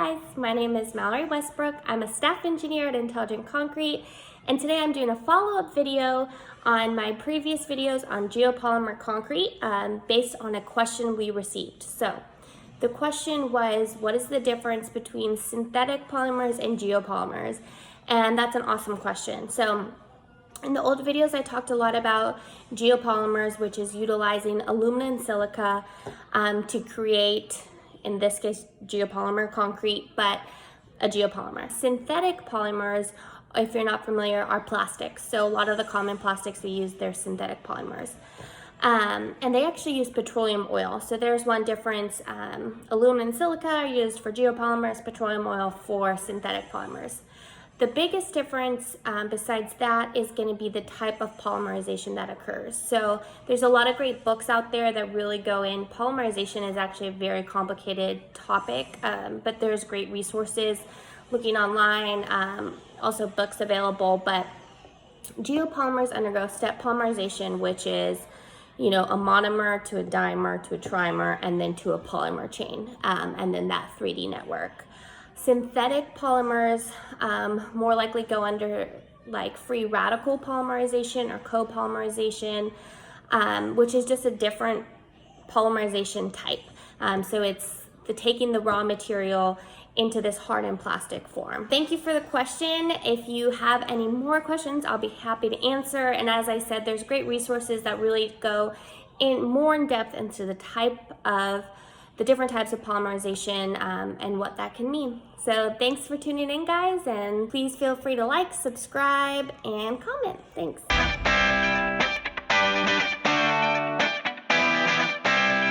guys, my name is Mallory Westbrook. I'm a staff engineer at Intelligent Concrete, and today I'm doing a follow-up video on my previous videos on geopolymer concrete based on a question we received. So the question was, what is the difference between synthetic polymers and geopolymers? And that's an awesome question. So in the old videos, I talked a lot about geopolymers, which is utilizing aluminum and silica to create, in this case, geopolymer concrete, but a geopolymer. Synthetic polymers, if you're not familiar, are plastics. So a lot of the common plastics we use, they're synthetic polymers. And they actually use petroleum oil. So there's one difference. Aluminum and silica are used for geopolymers, petroleum oil for synthetic polymers. The biggest difference besides that is going to be the type of polymerization that occurs. So there's a lot of great books out there that really go in. Polymerization is actually a very complicated topic, but there's great resources looking online, also books available. But geopolymers undergo step polymerization, which is a monomer to a dimer to a trimer and then to a polymer chain, and then that 3D network. Synthetic polymers more likely go under like free radical polymerization or copolymerization, which is just a different polymerization type. So it's taking the raw material into this hardened plastic form. Thank you for the question. If you have any more questions, I'll be happy to answer. And as I said, there's great resources that really go more in depth into the different types of polymerization and what that can mean. So thanks for tuning in, guys, and please feel free to like, subscribe, and comment. Thanks.